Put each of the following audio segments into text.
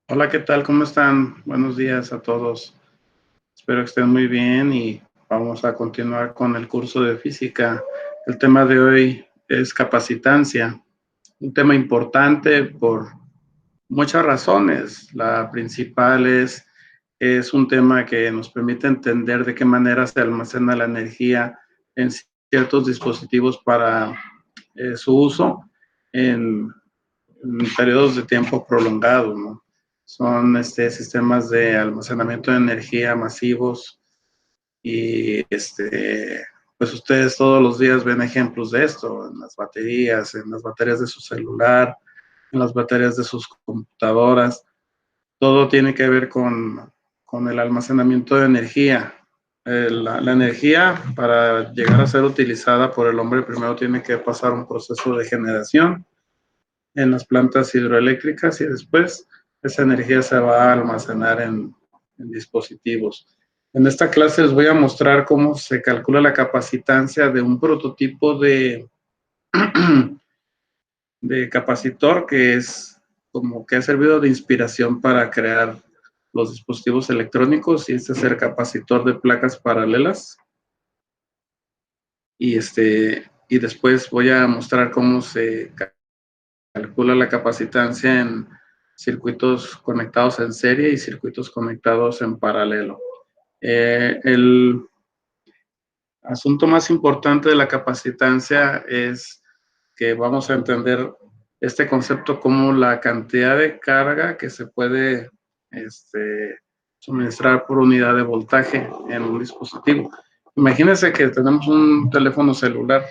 Hola, ¿qué tal? ¿Cómo están? Buenos días a todos. Espero que estén muy bien y vamos a continuar con el curso de física. El tema de hoy es capacitancia, un tema importante por muchas razones. La principal es un tema que nos permite entender de qué manera se almacena la energía en ciertos dispositivos para su uso en periodos de tiempo prolongados, ¿no? Son sistemas de almacenamiento de energía masivos y pues ustedes todos los días ven ejemplos de esto en las baterías de su celular, en las baterías de sus computadoras. Todo tiene que ver con el almacenamiento de energía. La energía, para llegar a ser utilizada por el hombre, primero tiene que pasar un proceso de generación en las plantas hidroeléctricas y después esa energía se va a almacenar en dispositivos. En esta clase les voy a mostrar cómo se calcula la capacitancia de un prototipo de capacitor que es como que ha servido de inspiración para crear los dispositivos electrónicos, y este es el capacitor de placas paralelas. Y después voy a mostrar cómo se calcula la capacitancia en circuitos conectados en serie y circuitos conectados en paralelo. El asunto más importante de la capacitancia es que vamos a entender este concepto como la cantidad de carga que se puede suministrar por unidad de voltaje en un dispositivo. Imagínense que tenemos un teléfono celular.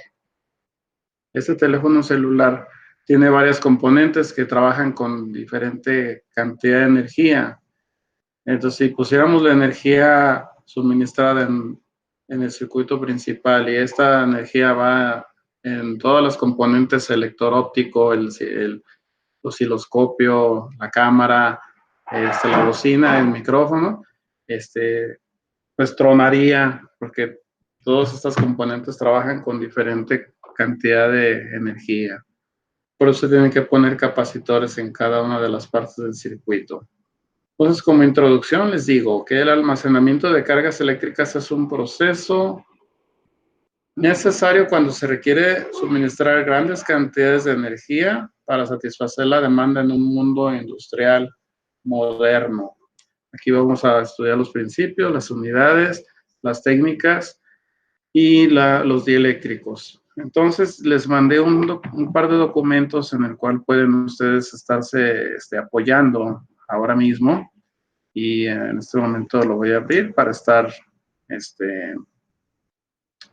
Este teléfono celular tiene varias componentes que trabajan con diferente cantidad de energía. Entonces, si pusiéramos la energía suministrada en el circuito principal y esta energía va en todas las componentes, el lector óptico, el osciloscopio, la cámara, la bocina, el micrófono, pues tronaría, porque todas estas componentes trabajan con diferente cantidad de energía. Por eso tienen que poner capacitores en cada una de las partes del circuito. Entonces, como introducción, les digo que el almacenamiento de cargas eléctricas es un proceso necesario cuando se requiere suministrar grandes cantidades de energía para satisfacer la demanda en un mundo industrial moderno. Aquí vamos a estudiar los principios, las unidades, las técnicas y los dieléctricos. Entonces, les mandé un par de documentos en el cual pueden ustedes estarse apoyando ahora mismo, y en este momento lo voy a abrir para estar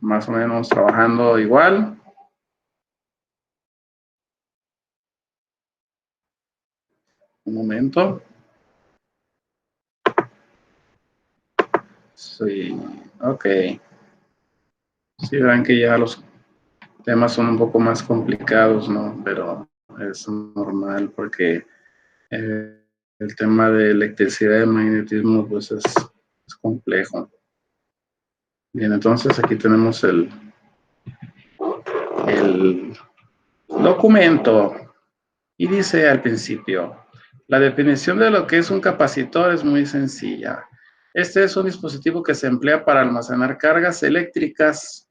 más o menos trabajando igual. Un momento. Sí, ok. Sí, verán que ya los temas son un poco más complicados, ¿no? Pero es normal porque el tema de electricidad y magnetismo pues es complejo. Bien, entonces aquí tenemos el documento y dice al principio: la definición de lo que es un capacitor es muy sencilla. Este es un dispositivo que se emplea para almacenar cargas eléctricas.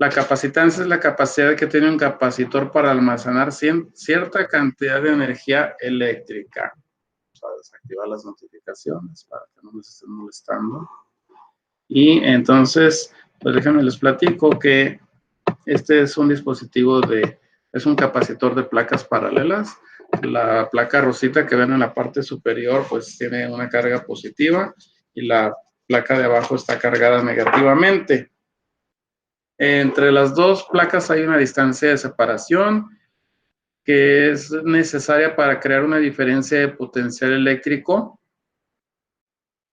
La capacitancia es la capacidad que tiene un capacitor para almacenar cierta cantidad de energía eléctrica. Vamos a desactivar las notificaciones para que no nos estén molestando. Y entonces, pues déjenme les platico que este es un dispositivo es un capacitor de placas paralelas. La placa rosita que ven en la parte superior pues tiene una carga positiva y la placa de abajo está cargada negativamente. Entre las dos placas hay una distancia de separación que es necesaria para crear una diferencia de potencial eléctrico,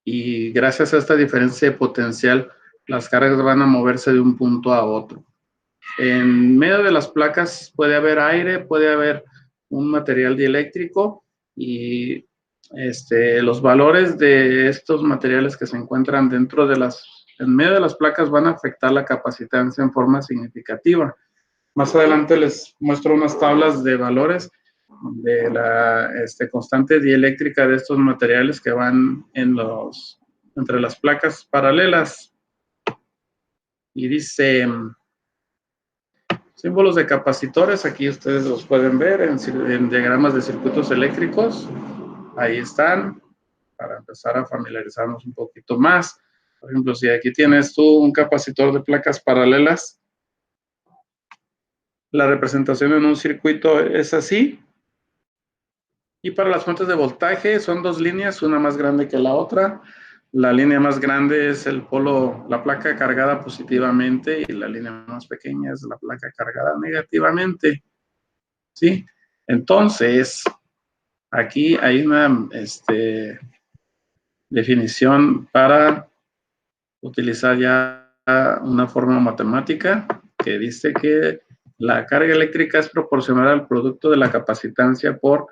y gracias a esta diferencia de potencial las cargas van a moverse de un punto a otro. En medio de las placas puede haber aire, puede haber un material dieléctrico, y los valores de estos materiales que se encuentran en medio de las placas van a afectar la capacitancia en forma significativa. Más adelante les muestro unas tablas de valores de la constante dieléctrica de estos materiales que van entre las placas paralelas. Y dice, símbolos de capacitores, aquí ustedes los pueden ver en diagramas de circuitos eléctricos. Ahí están, para empezar a familiarizarnos un poquito más. Por ejemplo, si aquí tienes tú un capacitor de placas paralelas, la representación en un circuito es así. Y para las fuentes de voltaje son dos líneas, una más grande que la otra. La línea más grande es el polo, la placa cargada positivamente, y la línea más pequeña es la placa cargada negativamente. ¿Sí? Entonces, aquí hay una definición para utilizar ya una forma matemática que dice que la carga eléctrica es proporcional al producto de la capacitancia por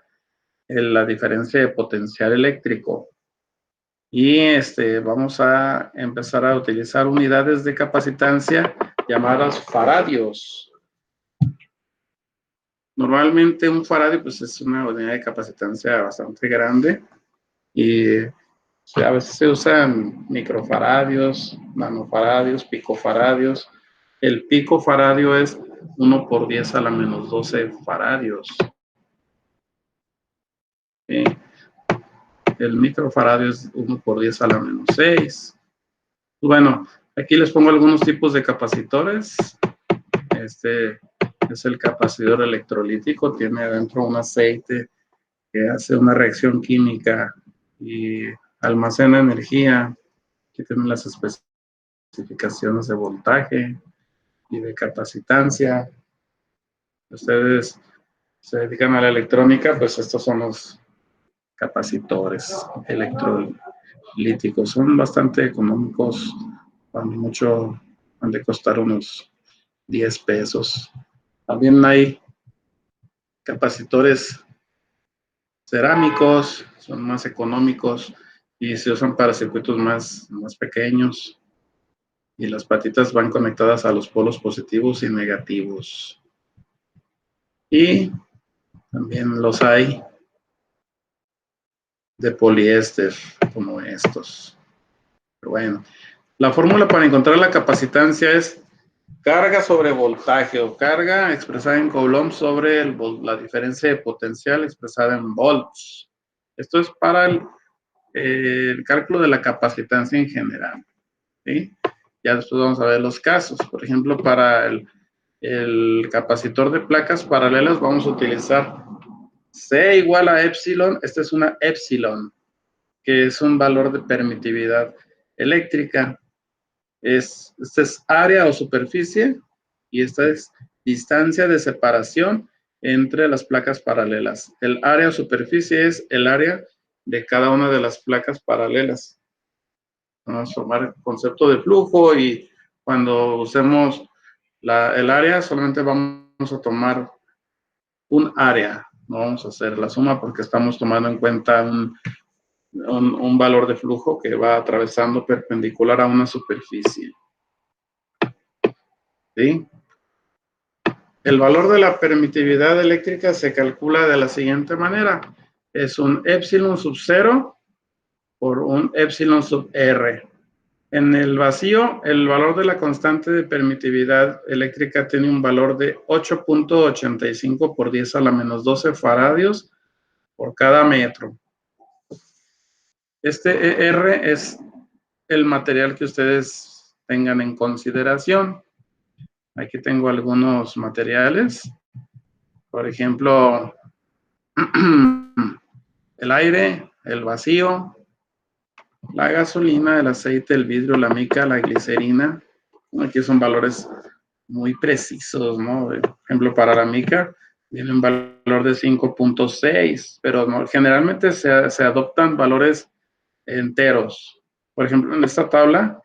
la diferencia de potencial eléctrico. Y vamos a empezar a utilizar unidades de capacitancia llamadas faradios. Normalmente un faradio pues, es una unidad de capacitancia bastante grande y a veces se usan microfaradios, nanofaradios, picofaradios. El picofaradio es 1 por 10 a la menos 12 faradios. ¿Sí? El microfaradio es 1 por 10 a la menos 6. Bueno, aquí les pongo algunos tipos de capacitores. Este es el capacitor electrolítico, tiene adentro un aceite que hace una reacción química y almacena energía. Aquí tienen las especificaciones de voltaje y de capacitancia. Ustedes se dedican a la electrónica, pues estos son los capacitores electrolíticos. Son bastante económicos, han de costar unos 10 pesos. También hay capacitores cerámicos, son más económicos y se usan para circuitos más pequeños. Y las patitas van conectadas a los polos positivos y negativos. Y también los hay de poliéster, como estos. Pero bueno, la fórmula para encontrar la capacitancia es carga sobre voltaje, o carga expresada en coulomb sobre la diferencia de potencial expresada en volts. Esto es para el cálculo de la capacitancia en general. ¿Sí? Ya después vamos a ver los casos. Por ejemplo, para el capacitor de placas paralelas vamos a utilizar C igual a epsilon. Esta es una epsilon, que es un valor de permitividad eléctrica. Esta es área o superficie y esta es distancia de separación entre las placas paralelas. El área o superficie es el área de cada una de las placas paralelas. Vamos a tomar el concepto de flujo y cuando usemos el área solamente vamos a tomar un área. No vamos a hacer la suma porque estamos tomando en cuenta un valor de flujo que va atravesando perpendicular a una superficie. ¿Sí? El valor de la permitividad eléctrica se calcula de la siguiente manera. Es un epsilon sub 0 por un epsilon sub R. En el vacío, el valor de la constante de permitividad eléctrica tiene un valor de 8.85 por 10 a la menos 12 faradios por cada metro. Este ER es el material que ustedes tengan en consideración. Aquí tengo algunos materiales. Por ejemplo, el aire, el vacío, la gasolina, el aceite, el vidrio, la mica, la glicerina. Aquí son valores muy precisos, ¿no? Por ejemplo, para la mica tiene un valor de 5.6, pero no, generalmente se adoptan valores enteros. Por ejemplo, en esta tabla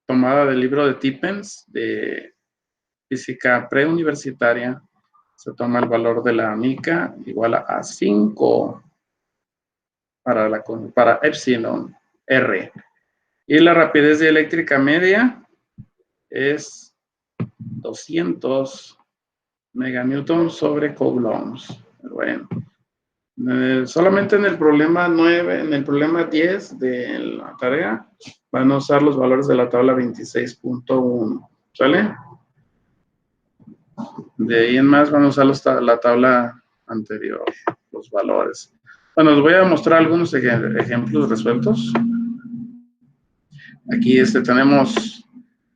tomada del libro de Tippens de física preuniversitaria, se toma el valor de la mica igual a 5 para epsilon R. Y la rapidez dieléctrica media es 200 meganewton sobre coulombs. Bueno, solamente en el problema 9, en el problema 10 de la tarea, van a usar los valores de la tabla 26.1, ¿sale? De ahí en más van a usar la tabla anterior, los valores. Bueno, les voy a mostrar algunos ejemplos resueltos. Aquí tenemos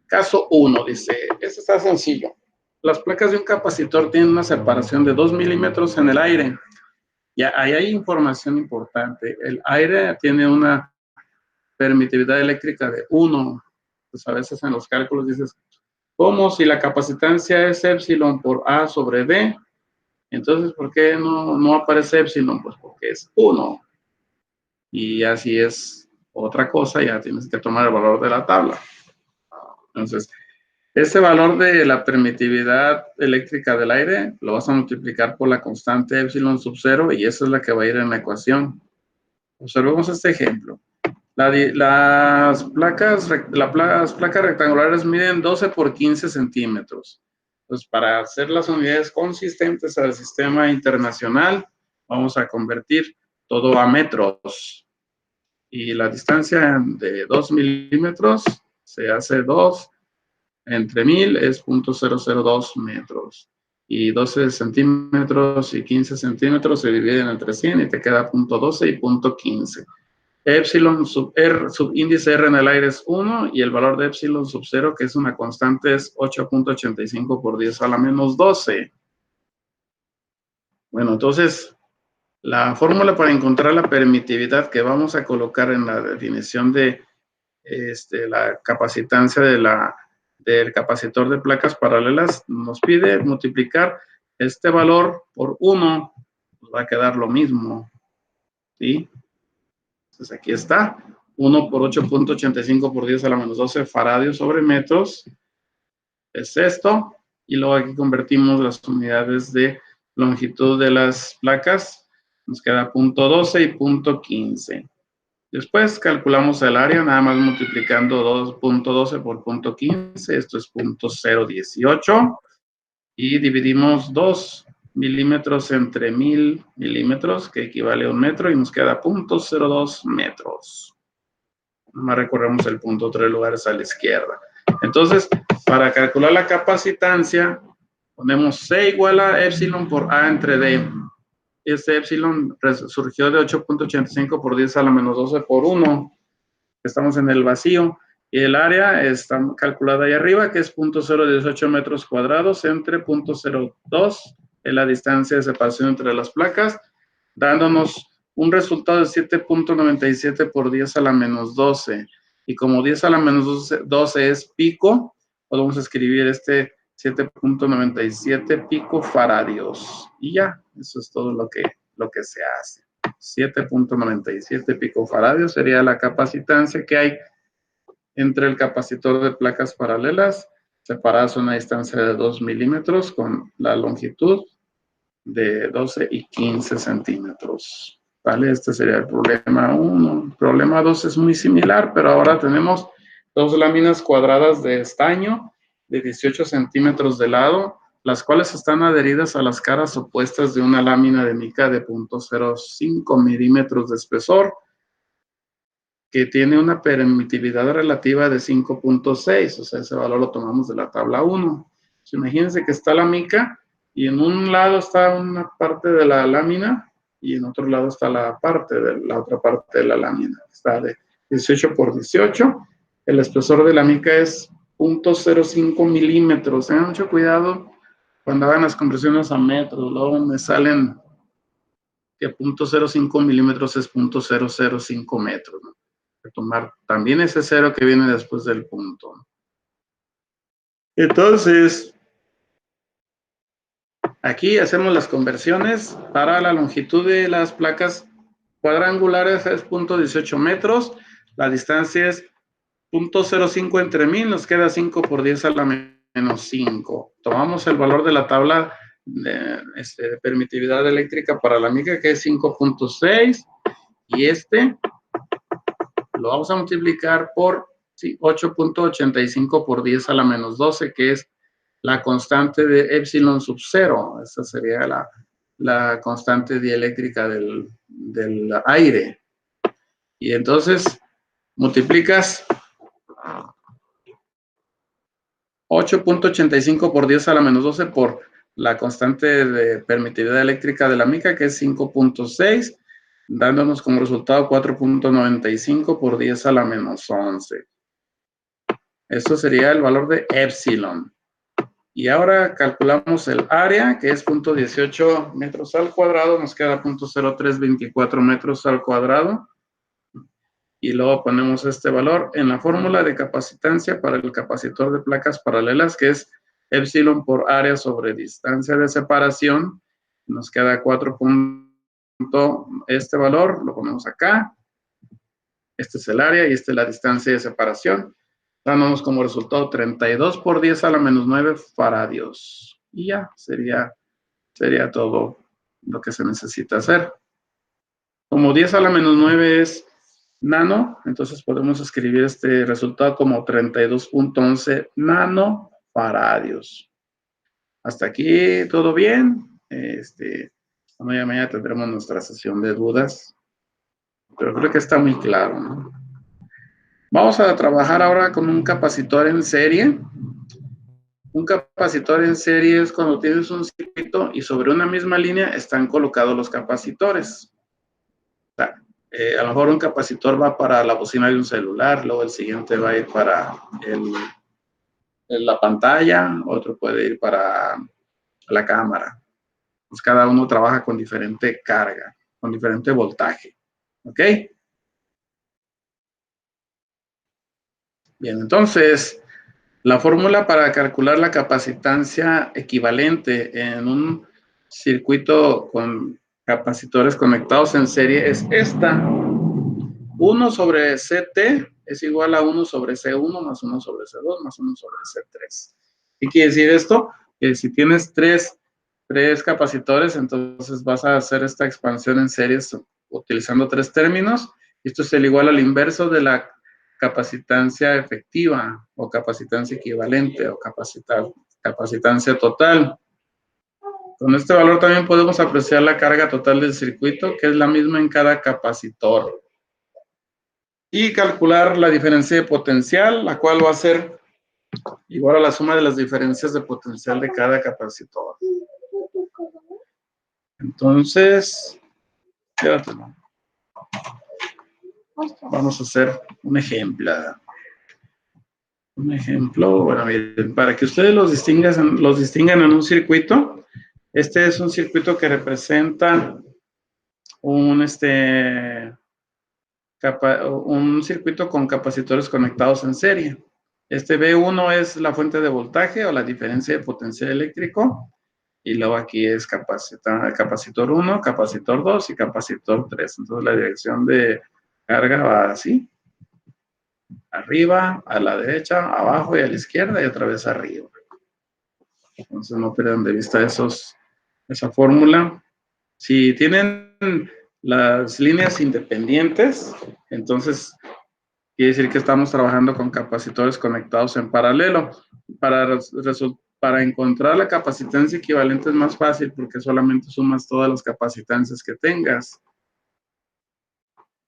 caso 1, dice, este está sencillo. Las placas de un capacitor tienen una separación de 2 milímetros en el aire. Ya, ahí hay información importante. El aire tiene una permitividad eléctrica de 1. Pues a veces en los cálculos dices, ¿cómo si la capacitancia es epsilon por A sobre B? Entonces, ¿por qué no aparece epsilon? Pues porque es 1. Y así es otra cosa, ya tienes que tomar el valor de la tabla. Entonces, ese valor de la permitividad eléctrica del aire lo vas a multiplicar por la constante epsilon sub 0 y esa es la que va a ir en la ecuación. Observemos este ejemplo. Las placas rectangulares miden 12 por 15 centímetros. Pues para hacer las unidades consistentes al sistema internacional, vamos a convertir todo a metros. Y la distancia de 2 milímetros se hace 2 entre 1000 es 0.002 metros. Y 12 centímetros y 15 centímetros se dividen entre 100 y te queda 0.12 y 0.15. Epsilon subíndice R en el aire es 1 y el valor de epsilon sub 0, que es una constante, es 8.85 por 10 a la menos 12. Bueno, entonces, la fórmula para encontrar la permitividad que vamos a colocar en la definición de la capacitancia del capacitor de placas paralelas nos pide multiplicar este valor por 1, pues va a quedar lo mismo, ¿sí? Entonces aquí está, 1 por 8.85 por 10 a la menos 12 faradios sobre metros, es esto, y luego aquí convertimos las unidades de longitud de las placas, nos queda 0.12 y 0.15. Después calculamos el área, nada más multiplicando 2.12 por 0.15, esto es 0.018, y dividimos 2 milímetros entre 1000 milímetros, que equivale a 1 metro, y nos queda 0.02 metros. Nomás recorremos el punto 3 lugares a la izquierda. Entonces, para calcular la capacitancia, ponemos C igual a epsilon por A entre D. Este epsilon surgió de 8.85 por 10 a la menos 12 por 1. Estamos en el vacío. Y el área está calculada ahí arriba, que es 0.018 metros cuadrados entre 0.02, es la distancia de separación entre las placas, dándonos un resultado de 7.97 por 10 a la menos 12. Y como 10 a la menos 12 es pico, podemos escribir 7.97 pico faradios. Y ya, eso es todo lo que se hace. 7.97 picofaradios sería la capacitancia que hay entre el capacitor de placas paralelas, separadas a una distancia de 2 milímetros con la longitud de 12 y 15 centímetros. ¿Vale? Este sería el problema 1. El problema 2 es muy similar, pero ahora tenemos dos láminas cuadradas de estaño de 18 centímetros de lado, las cuales están adheridas a las caras opuestas de una lámina de mica de 0.05 milímetros de espesor, que tiene una permitividad relativa de 5.6, o sea, ese valor lo tomamos de la tabla 1. Pues imagínense que está la mica y en un lado está una parte de la lámina y en otro lado está la otra parte de la lámina. Está de 18 por 18. El espesor de la mica es 0.05 milímetros. Tengan mucho cuidado cuando hagan las conversiones a metros. Luego me salen que 0.05 milímetros es 0.005 metros, ¿no? Tomar también ese cero que viene después del punto. Entonces, aquí hacemos las conversiones. Para la longitud de las placas cuadrangulares es 0.18 metros. La distancia es 0.05 entre 1000. Nos queda 5 por 10 a la menos 5. Tomamos el valor de la tabla de permitividad eléctrica para la mica, que es 5.6. Y lo vamos a multiplicar por 8.85 por 10 a la menos 12, que es la constante de epsilon sub 0. Esa sería la constante dieléctrica del aire. Y entonces multiplicas 8.85 por 10 a la menos 12 por la constante de permitividad eléctrica de la mica, que es 5.6, dándonos como resultado 4.95 por 10 a la menos 11. Esto sería el valor de epsilon. Y ahora calculamos el área, que es 0.18 metros al cuadrado, nos queda 0.0324 metros al cuadrado. Y luego ponemos este valor en la fórmula de capacitancia para el capacitor de placas paralelas, que es epsilon por área sobre distancia de separación. Nos queda 4. Este valor lo ponemos acá. Este es el área y esta es la distancia de separación. Dándonos como resultado 32 por 10 a la menos 9 faradios. Y ya, sería todo lo que se necesita hacer. Como 10 a la menos 9 es nano, entonces podemos escribir este resultado como 32.11 nanofaradios. Hasta aquí todo bien. Mañana tendremos nuestra sesión de dudas, pero creo que está muy claro, ¿no? Vamos a trabajar ahora con un capacitor en serie. Un capacitor en serie es cuando tienes un circuito y sobre una misma línea están colocados los capacitores. A lo mejor un capacitor va para la bocina de un celular, luego el siguiente va a ir para la pantalla, otro puede ir para la cámara. Pues cada uno trabaja con diferente carga, con diferente voltaje. ¿Ok? Bien, entonces, la fórmula para calcular la capacitancia equivalente en un circuito con capacitores conectados en serie es esta. 1 sobre CT es igual a 1 sobre C1 más 1 sobre C2 más 1 sobre C3. ¿Qué quiere decir esto? Que si tienes tres capacitores, entonces vas a hacer esta expansión en series utilizando 3 términos. Esto es el igual al inverso de la capacitancia efectiva o capacitancia equivalente o capacitancia total. Con este valor también podemos apreciar la carga total del circuito, que es la misma en cada capacitor. Y calcular la diferencia de potencial, la cual va a ser igual a la suma de las diferencias de potencial de cada capacitor. Entonces, quédatelo. Vamos a hacer un ejemplo. Un ejemplo, bueno, miren, para que ustedes los distingan en un circuito, este es un circuito que representa un circuito con capacitores conectados en serie. Este B1 es la fuente de voltaje o la diferencia de potencial eléctrico. Y luego aquí es capacitor 1, capacitor 2 y capacitor 3. Entonces la dirección de carga va así. Arriba, a la derecha, abajo y a la izquierda y otra vez arriba. Entonces no pierdan de vista esa fórmula. Si tienen las líneas independientes, entonces quiere decir que estamos trabajando con capacitores conectados en paralelo. Para encontrar la capacitancia equivalente es más fácil porque solamente sumas todas las capacitancias que tengas.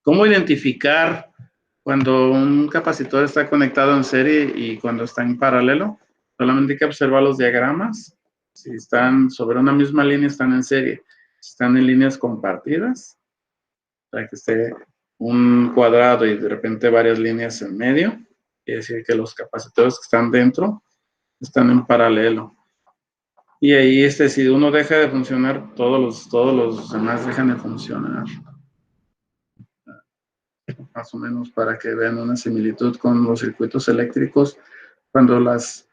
¿Cómo identificar cuando un capacitor está conectado en serie y cuando está en paralelo? Solamente hay que observar los diagramas. Si están sobre una misma línea, están en serie. Si están en líneas compartidas, para que esté un cuadrado y de repente varias líneas en medio, quiere decir que los capacitores que están dentro están en paralelo. Y ahí si uno deja de funcionar, todos los demás dejan de funcionar. Más o menos para que vean una similitud con los circuitos eléctricos. Cuando las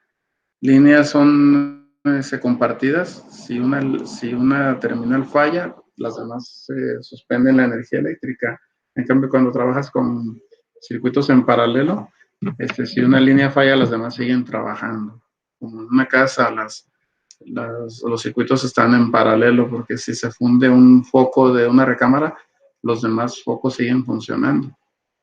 líneas son compartidas, si una terminal falla, las demás se suspenden la energía eléctrica. En cambio, cuando trabajas con circuitos en paralelo, si una línea falla, las demás siguen trabajando. Como en una casa, los circuitos están en paralelo, porque si se funde un foco de una recámara, los demás focos siguen funcionando.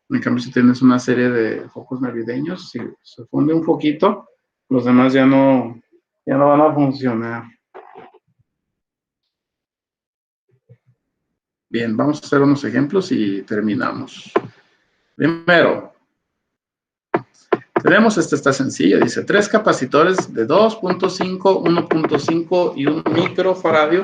En cambio, si tienes una serie de focos navideños, si se funde un foquito, los demás ya no van a funcionar. Bien, vamos a hacer unos ejemplos y terminamos. Primero, tenemos está sencillo, dice 3 capacitores de 2.5, 1.5 y 1 microfaradio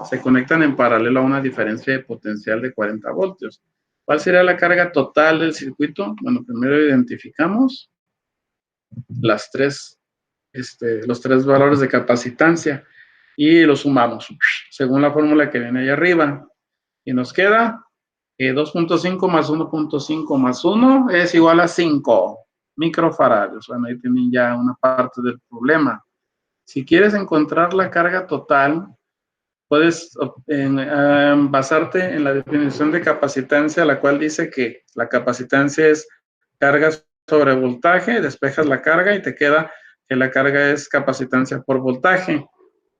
se conectan en paralelo a una diferencia de potencial de 40 voltios. ¿Cuál sería la carga total del circuito? Bueno, primero identificamos los tres valores de capacitancia y los sumamos según la fórmula que viene ahí arriba. Y nos queda 2.5 más 1.5 más 1 es igual a 5 microfaradios. Bueno, ahí tienen ya una parte del problema. Si quieres encontrar la carga total, puedes basarte en la definición de capacitancia, la cual dice que la capacitancia es carga sobre voltaje, despejas la carga y te queda que la carga es capacitancia por voltaje.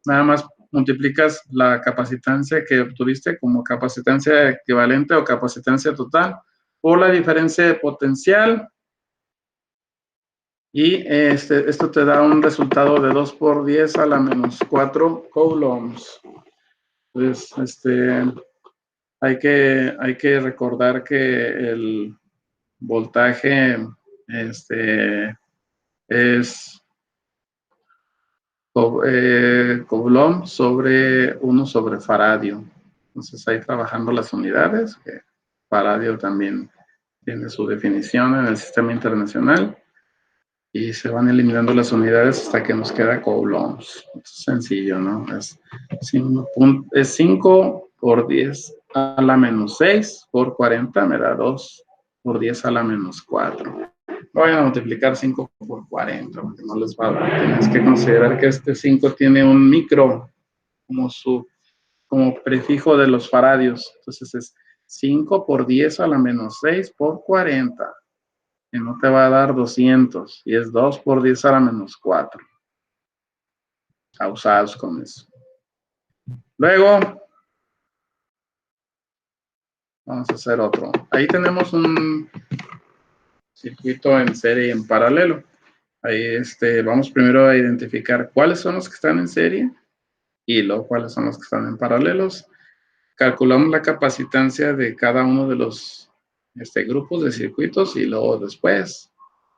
Nada más multiplicas la capacitancia que obtuviste como capacitancia equivalente o capacitancia total por la diferencia de potencial y esto te da un resultado de 2 por 10 a la menos 4 coulombs. Entonces, hay que recordar que el voltaje es Coulomb sobre 1 sobre faradio. Entonces, ahí trabajando las unidades, que faradio también tiene su definición en el sistema internacional, y se van eliminando las unidades hasta que nos queda coulombs. Es sencillo, ¿no? Es 5 por 10 a la menos 6 por 40 me da 2 por 10 a la menos 4. Voy a multiplicar 5 por 40, porque no les va a dar. Tienes que considerar que este 5 tiene un micro como prefijo de los faradios. Entonces es 5 por 10 a la menos 6 por 40. Que no te va a dar 200. Y es 2 por 10 a la menos 4. Usados con eso. Luego, vamos a hacer otro. Ahí tenemos un circuito en serie y en paralelo. Ahí vamos primero a identificar cuáles son los que están en serie y luego cuáles son los que están en paralelos. Calculamos la capacitancia de cada uno de los grupos de circuitos y luego después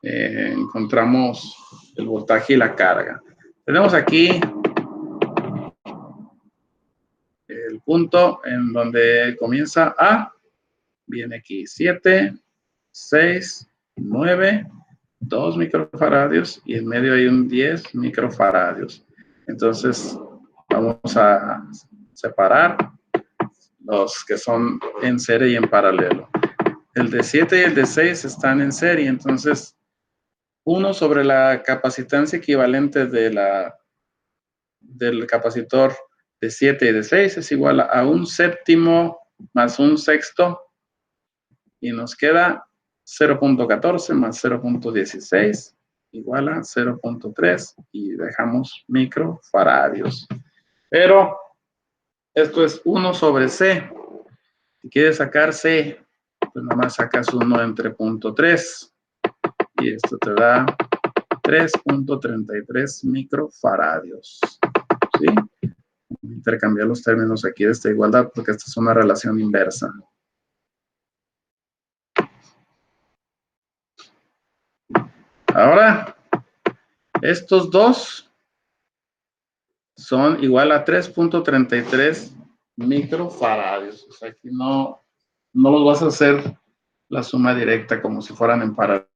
encontramos el voltaje y la carga. Tenemos aquí el punto en donde comienza A, viene aquí 7, 6, 9, 2 microfaradios y en medio hay un 10 microfaradios. Entonces, vamos a separar los que son en serie y en paralelo. El de 7 y el de 6 están en serie, entonces 1 sobre la capacitancia equivalente del capacitor de 7 y de 6 es igual a 1/7 más 1/6 y nos queda 0.14 más 0.16 igual a 0.3 y dejamos microfaradios. Pero esto es 1 sobre C. Si quieres sacar C, pues nada más sacas 1 entre 0.3 y esto te da 3.33 microfaradios. ¿Sí? Intercambiar los términos aquí de esta igualdad porque esta es una relación inversa. Ahora, estos dos son igual a 3.33 microfaradios. O sea, aquí no los vas a hacer la suma directa como si fueran en paralelo.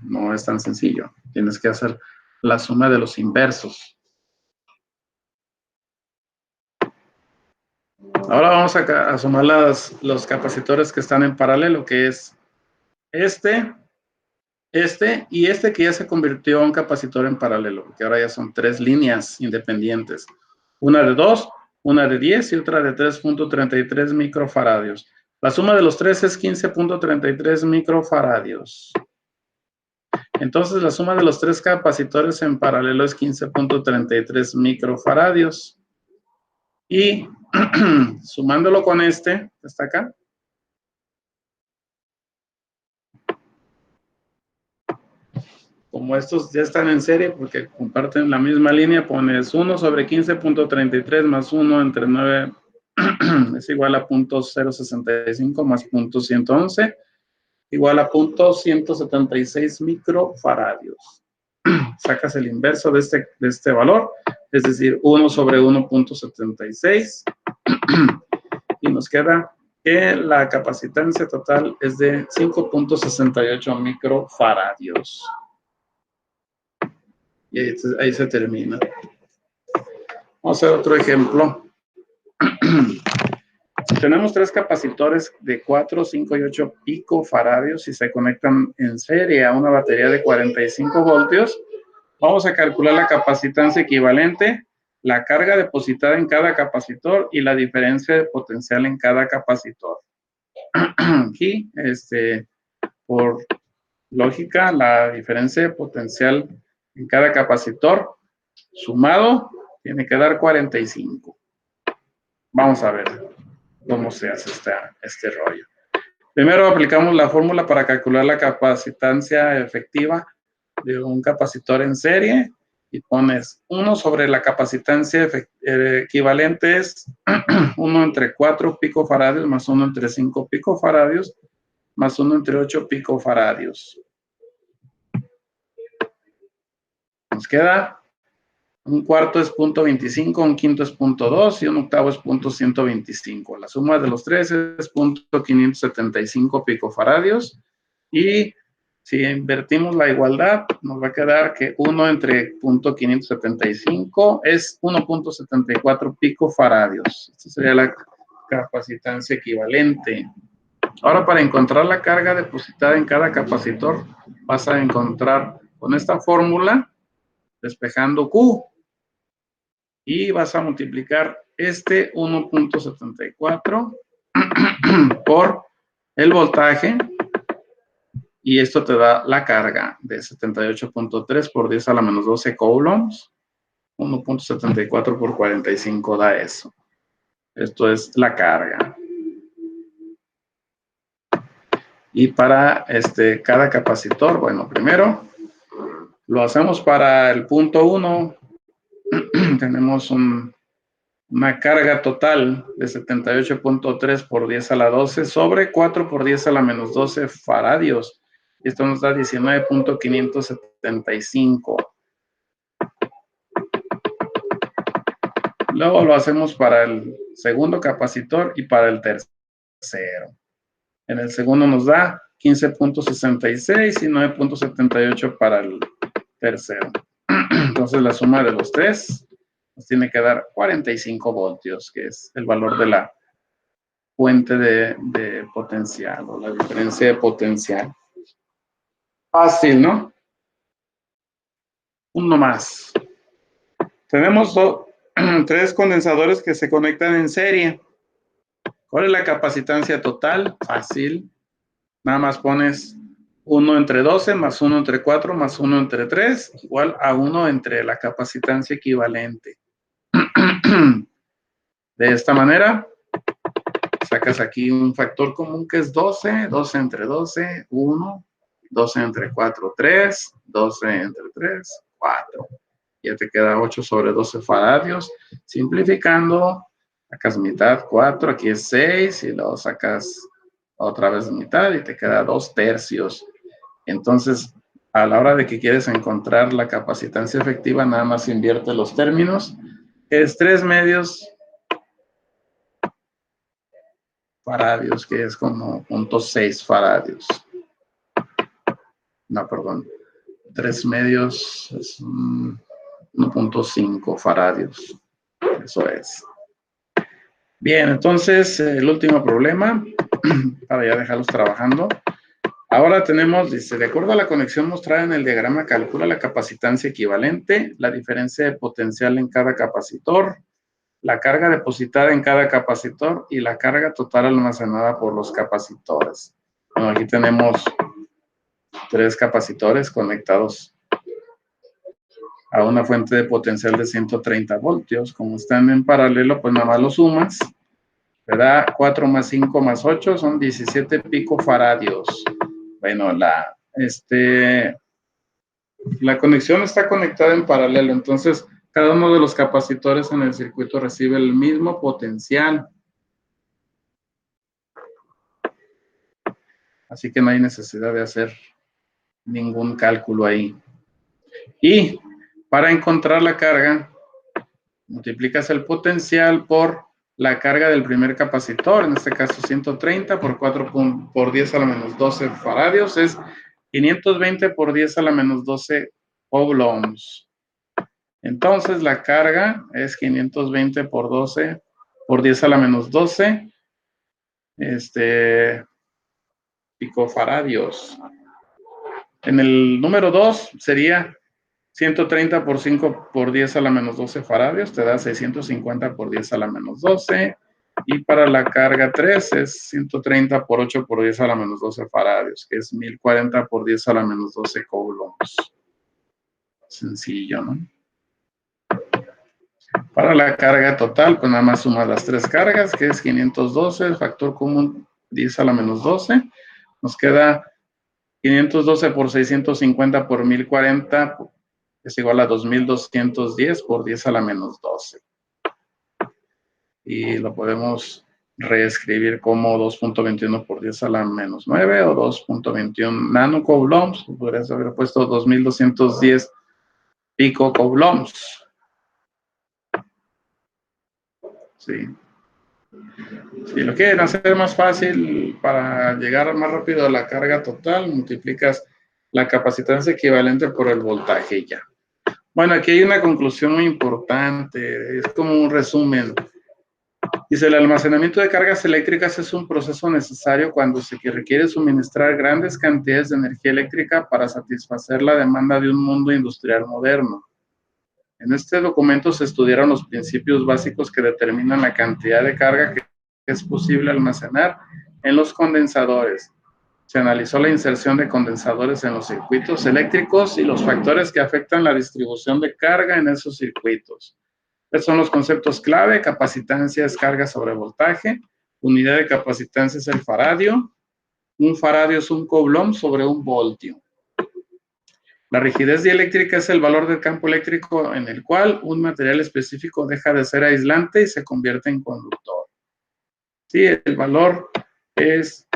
No es tan sencillo. Tienes que hacer la suma de los inversos. Ahora vamos a sumar los capacitores que están en paralelo, que es este y este que ya se convirtió en un capacitor en paralelo, que ahora ya son 3 líneas independientes. Una de 2, una de 10 y otra de 3.33 microfaradios. La suma de los tres es 15.33 microfaradios. Entonces, la suma de los 3 capacitores en paralelo es 15.33 microfaradios. Y sumándolo con este, que está acá, como estos ya están en serie porque comparten la misma línea, pones 1 sobre 15.33 más 1 entre 9 es igual a 0.065 más 0.111, igual a 0.176 microfaradios. Sacas el inverso de este valor, es decir, 1 sobre 1.76, y nos queda que la capacitancia total es de 5.68 microfaradios. Y ahí se termina. Vamos a hacer otro ejemplo. Si tenemos tres capacitores de 4, 5 y 8 picofaradios y se conectan en serie a una batería de 45 voltios, vamos a calcular la capacitancia equivalente, la carga depositada en cada capacitor y la diferencia de potencial en cada capacitor. Aquí, por lógica, la diferencia de potencial en cada capacitor sumado tiene que dar 45. Vamos a ver cómo se hace este rollo. Primero aplicamos la fórmula para calcular la capacitancia efectiva de un capacitor en serie y pones 1 sobre la capacitancia equivalente es 1 entre 4 picofaradios más 1 entre 5 picofaradios más 1 entre 8 picofaradios. Nos queda un cuarto es 0.25, un quinto es 0.2 y un octavo es 0.125. La suma de los tres es 0.575 picofaradios. Y si invertimos la igualdad, nos va a quedar que 1 entre 0.575 es 1.74 picofaradios. Esta sería la capacitancia equivalente. Ahora, para encontrar la carga depositada en cada capacitor, vas a encontrar con esta fórmula, despejando Q, y vas a multiplicar 1.74 por el voltaje, y esto te da la carga de 78.3 por 10 a la menos 12 coulombs. 1.74 por 45 da eso. Esto es la carga. Y para cada capacitor, bueno, primero lo hacemos para el punto 1. Tenemos una carga total de 78.3 por 10 a la 12 sobre 4 por 10 a la menos 12 faradios. Esto nos da 19.575. Luego lo hacemos para el segundo capacitor y para el tercero. En el segundo nos da 15.66 y 9.78 para el tercero. Entonces la suma de los tres nos tiene que dar 45 voltios, que es el valor de la fuente de potencial o la diferencia de potencial. Fácil, ¿no? Uno más. Tenemos tres condensadores que se conectan en serie. ¿Cuál es la capacitancia total? Fácil. Nada más pones 1 entre 12 más 1 entre 4 más 1 entre 3 igual a 1 entre la capacitancia equivalente. De esta manera, sacas aquí un factor común que es 12, 12 entre 12, 1, 12 entre 4, 3, 12 entre 3, 4. Ya te queda 8 sobre 12 faradios. Simplificando, sacas mitad, 4, aquí es 6, y luego sacas otra vez mitad y te queda 2 tercios. Entonces, a la hora de que quieres encontrar la capacitancia efectiva, nada más invierte los términos, que es 3 medios faradios, que es como 0.6 faradios. No, perdón. 3 medios es 1.5 faradios. Eso es. Bien, entonces, el último problema, para ya dejarlos trabajando. Ahora tenemos, dice, de acuerdo a la conexión mostrada en el diagrama, calcula la capacitancia equivalente, la diferencia de potencial en cada capacitor, la carga depositada en cada capacitor y la carga total almacenada por los capacitores. Bueno, aquí tenemos 3 capacitores conectados a una fuente de potencial de 130 voltios. Como están en paralelo, pues nada más lo sumas. ¿Verdad? 4 más 5 más 8 son 17 picofaradios. Bueno, la conexión está conectada en paralelo, entonces cada uno de los capacitores en el circuito recibe el mismo potencial. Así que no hay necesidad de hacer ningún cálculo ahí. Y para encontrar la carga, multiplicas el potencial por la carga del primer capacitor, en este caso 130 por 4 por 10 a la menos 12 faradios, es 520 por 10 a la menos 12 coulombs. Entonces la carga es 520 por 12 por 10 a la menos 12 picofaradios. En el número 2 sería 130 por 5 por 10 a la menos 12 faradios, te da 650 por 10 a la menos 12. Y para la carga 3 es 130 por 8 por 10 a la menos 12 faradios, que es 1040 por 10 a la menos 12 coulombs. Sencillo, ¿no? Para la carga total, pues nada más suma las tres cargas, que es 512, el factor común 10 a la menos 12. Nos queda 512 por 650 por 1040, es igual a 2210 por 10 a la menos 12. Y lo podemos reescribir como 2.21 por 10 a la menos 9 o 2.21 nanocoulombs. Podrías haber puesto 2210 picocoulombs. Sí. Si lo quieren hacer más fácil para llegar más rápido a la carga total, multiplicas la capacitancia equivalente por el voltaje y ya. Bueno, aquí hay una conclusión muy importante, es como un resumen. Dice, el almacenamiento de cargas eléctricas es un proceso necesario cuando se requiere suministrar grandes cantidades de energía eléctrica para satisfacer la demanda de un mundo industrial moderno. En este documento se estudiaron los principios básicos que determinan la cantidad de carga que es posible almacenar en los condensadores. Se analizó la inserción de condensadores en los circuitos eléctricos y los factores que afectan la distribución de carga en esos circuitos. Estos son los conceptos clave: capacitancia es carga sobre voltaje, unidad de capacitancia es el faradio, un faradio es un coulomb sobre un voltio. La rigidez dieléctrica es el valor del campo eléctrico en el cual un material específico deja de ser aislante y se convierte en conductor. Sí, el valor es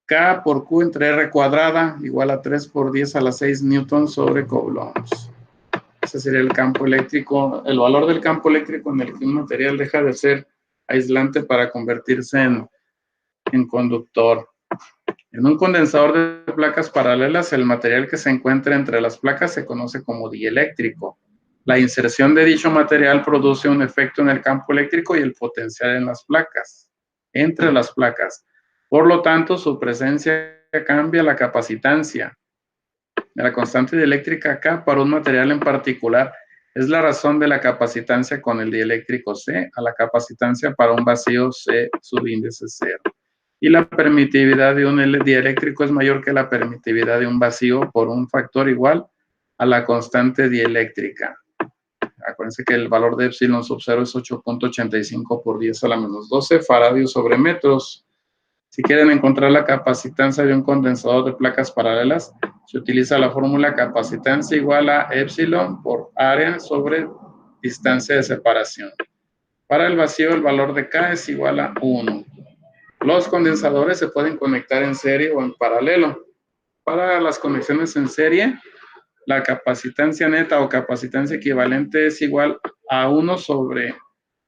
K por Q entre R cuadrada igual a 3 por 10 a la 6 newtons sobre coulombs. Ese sería el campo eléctrico, el valor del campo eléctrico en el que un material deja de ser aislante para convertirse en conductor. En un condensador de placas paralelas, el material que se encuentra entre las placas se conoce como dieléctrico. La inserción de dicho material produce un efecto en el campo eléctrico y el potencial en las placas, entre las placas. Por lo tanto, su presencia cambia la capacitancia. La constante dieléctrica K para un material en particular es la razón de la capacitancia con el dieléctrico C a la capacitancia para un vacío C subíndice 0. Y la permitividad de un dieléctrico es mayor que la permitividad de un vacío por un factor igual a la constante dieléctrica. Acuérdense que el valor de epsilon sub 0 es 8.85 por 10 a la menos 12 faradios sobre metros. Si quieren encontrar la capacitancia de un condensador de placas paralelas, se utiliza la fórmula capacitancia igual a epsilon por área sobre distancia de separación. Para el vacío, el valor de K es igual a 1. Los condensadores se pueden conectar en serie o en paralelo. Para las conexiones en serie, la capacitancia neta o capacitancia equivalente es igual a 1 sobre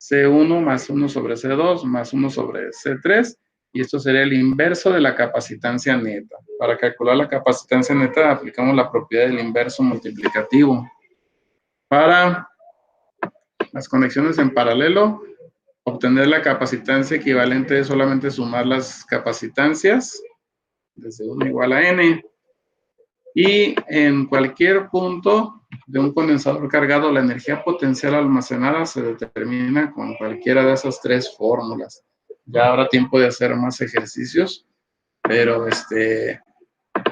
C1 más 1 sobre C2 más 1 sobre C3, y esto sería el inverso de la capacitancia neta. Para calcular la capacitancia neta aplicamos la propiedad del inverso multiplicativo. Para las conexiones en paralelo, obtener la capacitancia equivalente es solamente sumar las capacitancias desde 1 igual a n. Y en cualquier punto de un condensador cargado, la energía potencial almacenada se determina con cualquiera de esas tres fórmulas. Ya habrá tiempo de hacer más ejercicios, pero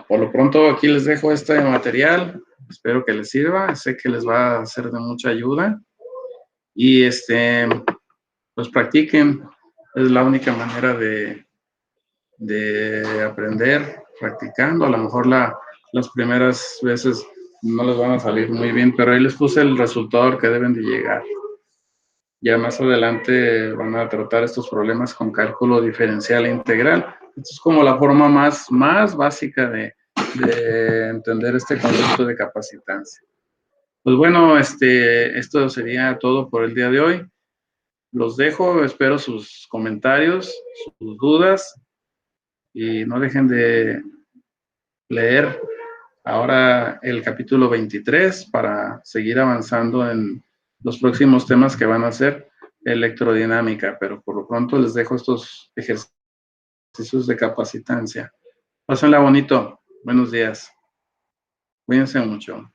por lo pronto aquí les dejo este material. Espero que les sirva. Sé que les va a ser de mucha ayuda. Y pues practiquen. Es la única manera de aprender practicando. A lo mejor las primeras veces no les van a salir muy bien, pero ahí les puse el resultado que deben de llegar. Ya más adelante van a tratar estos problemas con cálculo diferencial e integral, Esto es como la forma más básica de entender este concepto de capacitancia. Pues bueno, esto sería todo por el día de hoy. Los dejo, espero sus comentarios, sus dudas y no dejen de leer ahora el capítulo 23 para seguir avanzando en los próximos temas que van a ser electrodinámica, pero por lo pronto les dejo estos ejercicios de capacitancia. Pásenla bonito. Buenos días. Cuídense mucho.